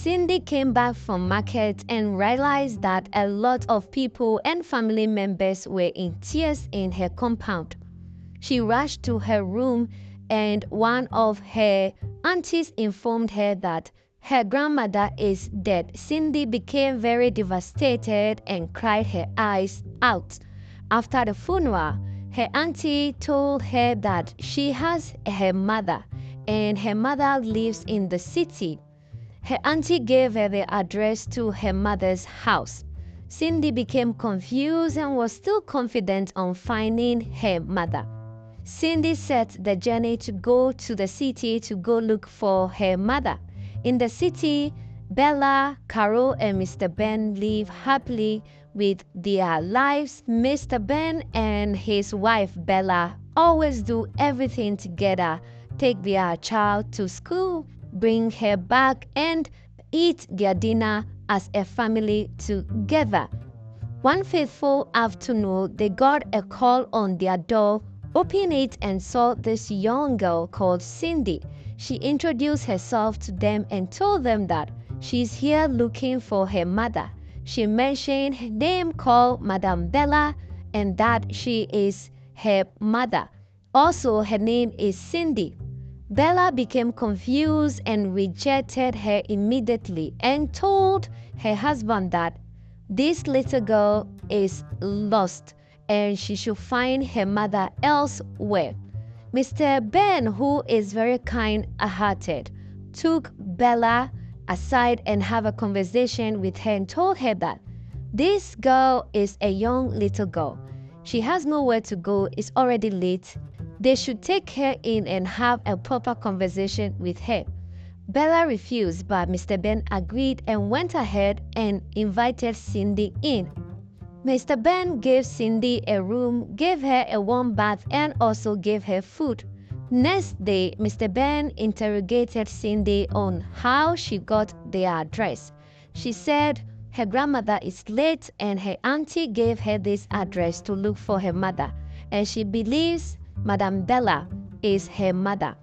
Cindy came back from market and realized that a lot of people and family members were in tears in her compound. She rushed to her room and one of her aunties informed her that her grandmother is dead. Cindy became very devastated and cried her eyes out. After the funeral, her auntie told her that she has her mother and her mother lives in the city. Her auntie gave her the address to her mother's house. Cindy became confused and was still confident on finding her mother. Cindy set the journey to go to the city to go look for her mother. In the city, Bella, Carol, and Mr. Ben live happily with their lives. Mr. Ben and his wife Bella always do everything together, take their child to school, bring her back, and eat their dinner as a family together. One fateful afternoon, they got a call on their door, opened it and saw this young girl called Cindy. She introduced herself to them and told them that she's here looking for her mother. She mentioned her name called Madame Bella and that she is her mother. Also, her name is Cindy. Bella became confused and rejected her immediately and told her husband that this little girl is lost and she should find her mother elsewhere. Mr. Ben, who is very kind-hearted, took Bella aside and had a conversation with her and told her that this girl is a young little girl. She has nowhere to go, it's already late. They should take her in and have a proper conversation with her. Bella refused, but Mr. Ben agreed and went ahead and invited Cindy in. Mr. Ben gave Cindy a room, gave her a warm bath, and also gave her food. Next day, Mr. Ben interrogated Cindy on how she got their address. She said her grandmother is late and her auntie gave her this address to look for her mother, and she believes Madame Bella is her mother.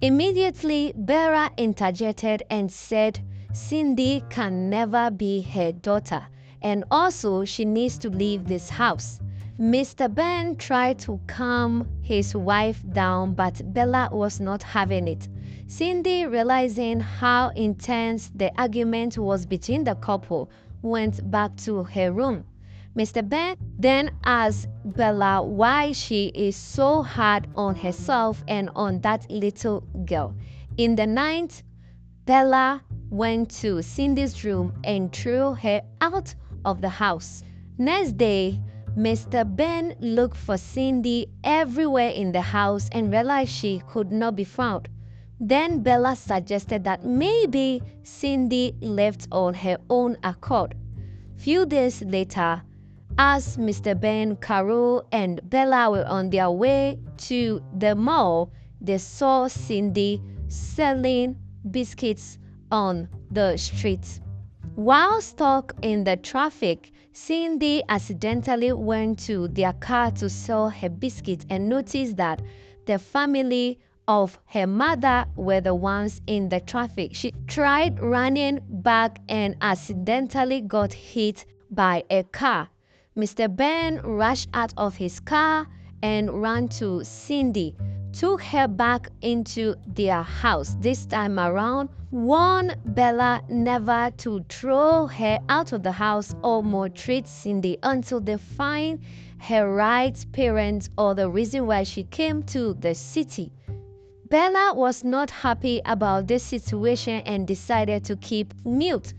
Immediately, Bella interjected and said Cindy can never be her daughter, and also she needs to leave this house. Mr. Ben tried to calm his wife down, but Bella was not having it. Cindy, realizing how intense the argument was between the couple, went back to her room. Mr. Ben then asked Bella why she is so hard on herself and on that little girl. In the night, Bella went to Cindy's room and threw her out of the house. Next day, Mr. Ben looked for Cindy everywhere in the house and realized she could not be found. Then Bella suggested that maybe Cindy left on her own accord. Few days later, as Mr. Ben, Carol, and Bella were on their way to the mall, they saw Cindy selling biscuits on the street. While stuck in the traffic, Cindy accidentally went to their car to sell her biscuits and noticed that the family of her mother were the ones in the traffic. She tried running back and accidentally got hit by a car. Mr. Ben rushed out of his car and ran to Cindy, took her back into their house. This time around, warned Bella never to throw her out of the house or maltreat Cindy until they find her right parents or the reason why she came to the city. Bella was not happy about this situation and decided to keep mute.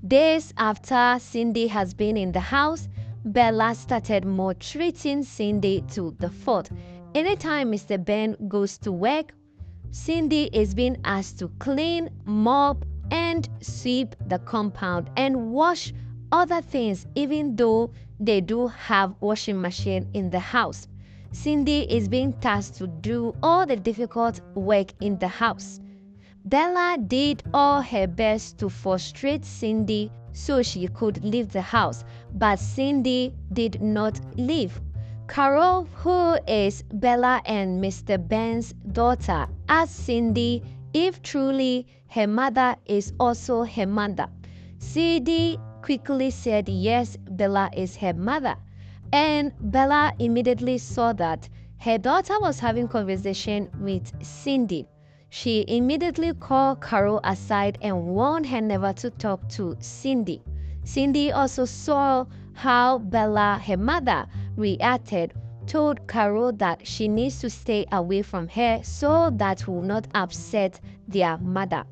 Days after Cindy has been in the house, Bella started maltreating Cindy to the fault. Anytime Mr. Ben goes to work, Cindy is being asked to clean, mop, and sweep the compound and wash other things even though they do have washing machine in the house. Cindy is being tasked to do all the difficult work in the house. Bella did all her best to frustrate Cindy so she could leave the house, but Cindy did not leave. Carol, who is Bella and Mr. Ben's daughter, asked Cindy if truly her mother is also her mother. Cindy quickly said yes, Bella is her mother. And Bella immediately saw that her daughter was having conversation with Cindy. She immediately called Carol aside and warned her never to talk to Cindy. Cindy also saw how Bella, her mother, reacted, told Carol that she needs to stay away from her so that will not upset their mother.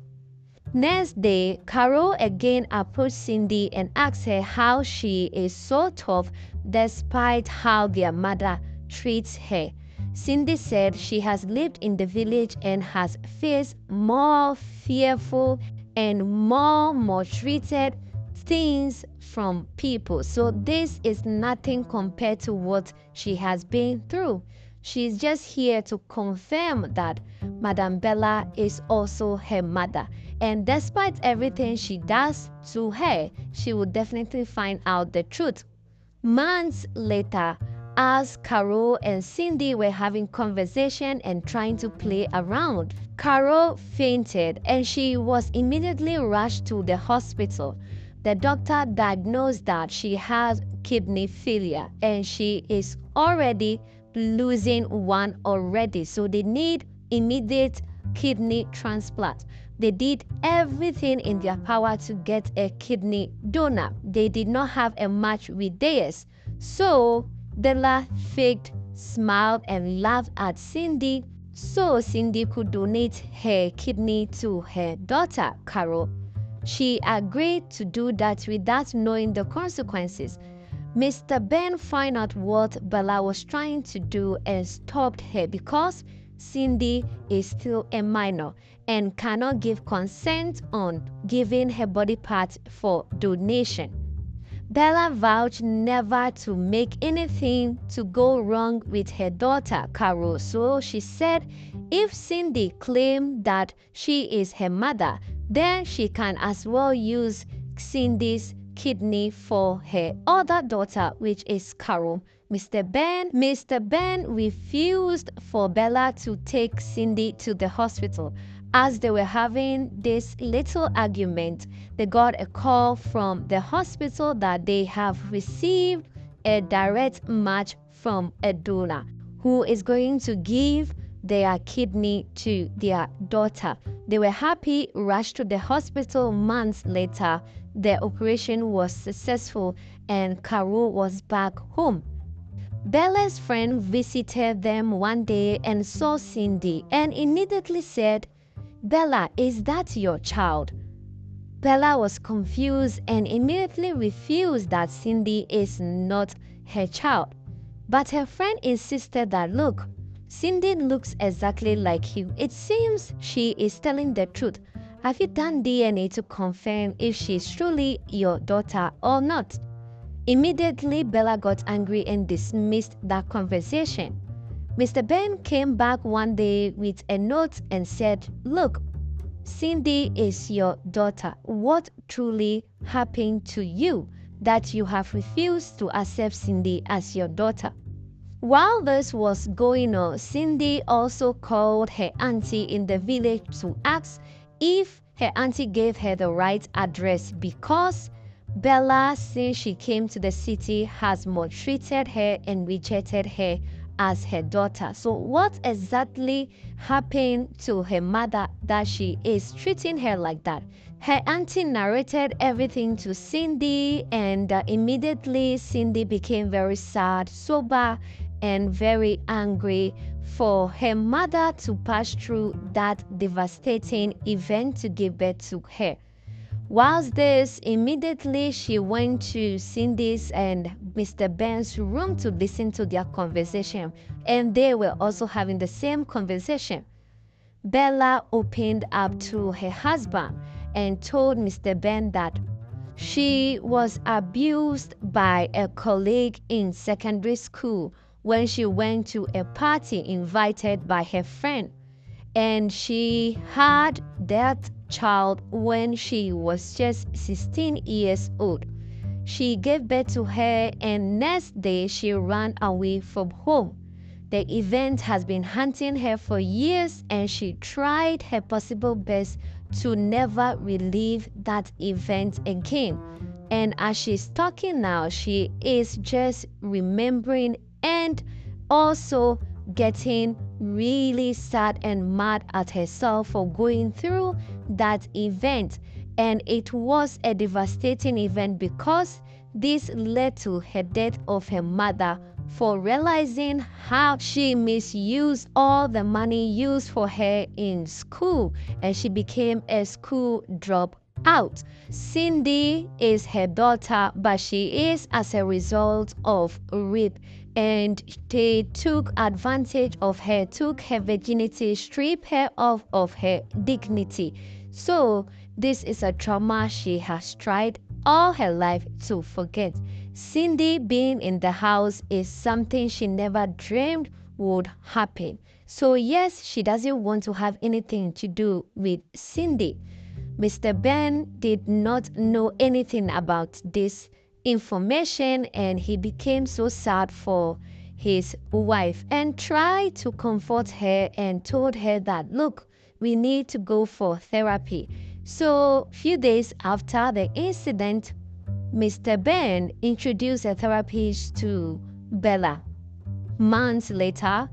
Next day, Carol again approached Cindy and asked her how she is so tough despite how their mother treats her. Cindy said she has lived in the village and has faced more fearful and more maltreated things from people. So this is nothing compared to what she has been through. She's just here to confirm that Madame Bella is also her mother. And despite everything she does to her, she will definitely find out the truth. Months later, as Carol and Cindy were having conversation and trying to play around, Carol fainted and she was immediately rushed to the hospital. The doctor diagnosed that she has kidney failure and she is already losing one already. So they need immediate kidney transplant. They did everything in their power to get a kidney donor. They did not have a match with theirs. So Bella faked, smiled, and laughed at Cindy so Cindy could donate her kidney to her daughter, Carol. She agreed to do that without knowing the consequences. Mr. Ben found out what Bella was trying to do and stopped her because Cindy is still a minor and cannot give consent on giving her body parts for donation. Bella vowed never to make anything to go wrong with her daughter, Carol. So she said if Cindy claimed that she is her mother, then she can as well use Cindy's kidney for her other daughter, which is Carol. Mr. Ben refused for Bella to take Cindy to the hospital. As they were having this little argument, they got a call from the hospital that they have received a direct match from a donor who is going to give their kidney to their daughter. They were happy, rushed to the hospital months later. The operation was successful and Carol was back home. Bella's friend visited them one day and saw Cindy and immediately said, "Bella, is that your child?" Bella was confused and immediately refused that Cindy is not her child. But her friend insisted that, look, Cindy looks exactly like you. It seems she is telling the truth. Have you done DNA to confirm if she is truly your daughter or not? Immediately, Bella got angry and dismissed that conversation. Mr. Ben came back one day with a note and said, look, Cindy is your daughter. What truly happened to you that you have refused to accept Cindy as your daughter? While this was going on, Cindy also called her auntie in the village to ask if her auntie gave her the right address because Bella, since she came to the city, has maltreated her and rejected her as her daughter. So what exactly happened to her mother that she is treating her like that? Her auntie narrated everything to Cindy and immediately Cindy became very sad, sober, and very angry for her mother to pass through that devastating event to give birth to her. Whilst this, immediately she went to Cindy's and Mr. Ben's room to listen to their conversation, and they were also having the same conversation. Bella opened up to her husband and told Mr. Ben that she was abused by a colleague in secondary school when she went to a party invited by her friend, and she had that child when she was just 16 years old. She gave birth to her and next day she ran away from home. The event has been haunting her for years, and she tried her possible best to never relive that event again. And as she's talking now, she is just remembering and also getting really sad and mad at herself for going through that event. And it was a devastating event because this led to her death of her mother for realizing how she misused all the money used for her in school, and she became a school dropout. Cindy is her daughter, but she is as a result of rape, and they took advantage of her, took her virginity, stripped her of her dignity. So this is a trauma she has tried all her life to forget. Cindy being in the house is something she never dreamed would happen. So yes, she doesn't want to have anything to do with Cindy. Mr. Ben did not know anything about this information, and he became so sad for his wife and tried to comfort her and told her that, look, we need to go for therapy. So few days after the incident, Mr. Ben introduced a therapist to Bella. Months later,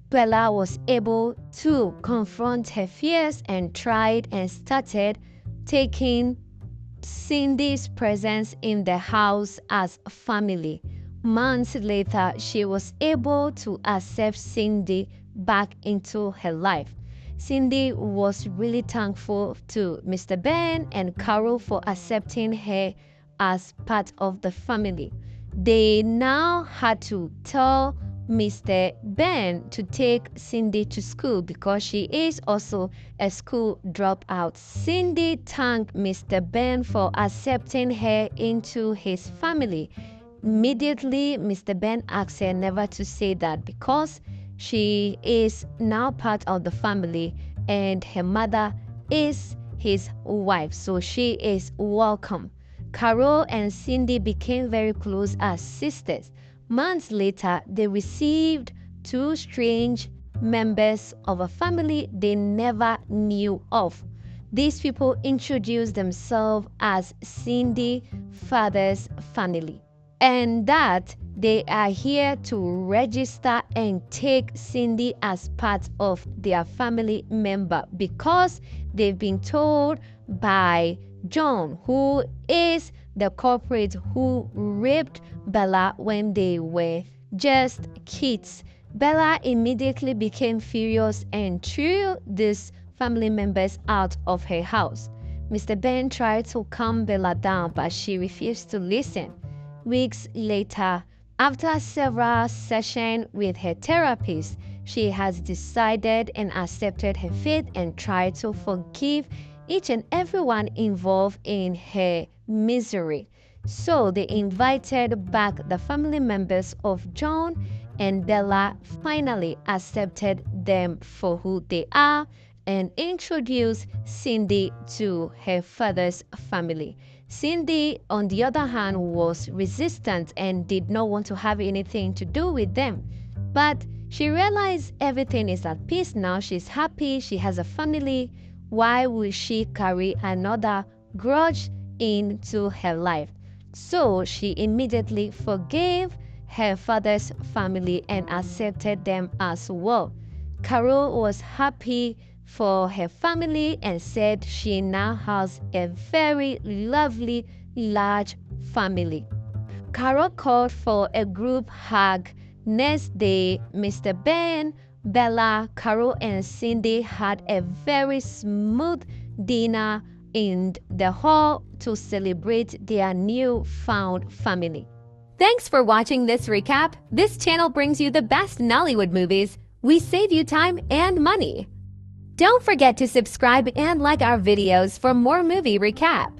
Bella was able to confront her fears and tried and started taking Cindy's presence in the house as family. Months later, she was able to accept Cindy back into her life. Cindy was really thankful to Mr. Ben and Carol for accepting her as part of the family. They now had to tell Mr. Ben to take Cindy to school because she is also a school dropout. Cindy thanked Mr. Ben for accepting her into his family. Immediately, Mr. Ben asked her never to say that because she is now part of the family and her mother is his wife, so she is welcome. Carol and Cindy became very close as sisters. Months later, they received two strange members of a family they never knew of. These people introduced themselves as Cindy's father's family, and that they are here to register and take Cindy as part of their family member because they've been told by John, who is the culprit who raped Bella when they were just kids. Bella immediately became furious and threw these family members out of her house. Mr. Ben tried to calm Bella down, but she refused to listen. Weeks later, after several sessions with her therapist, she has decided and accepted her fate and tried to forgive each and everyone involved in her misery. So they invited back the family members of John, and Bella finally accepted them for who they are and introduced Cindy to her father's family. Cindy, on the other hand, was resistant and did not want to have anything to do with them. But she realized everything is at peace now. She's happy. She has a family. Why would she carry another grudge into her life? So she immediately forgave her father's family and accepted them as well. Carol was happy for her family and said she now has a very lovely, large family. Carol called for a group hug. Next day, Mr. Ben, Bella, Carol, and Cindy had a very smooth dinner in the hall to celebrate their newfound family. Thanks for watching this recap. This channel brings you the best Nollywood movies. We save you time and money. Don't forget to subscribe and like our videos for more movie recaps.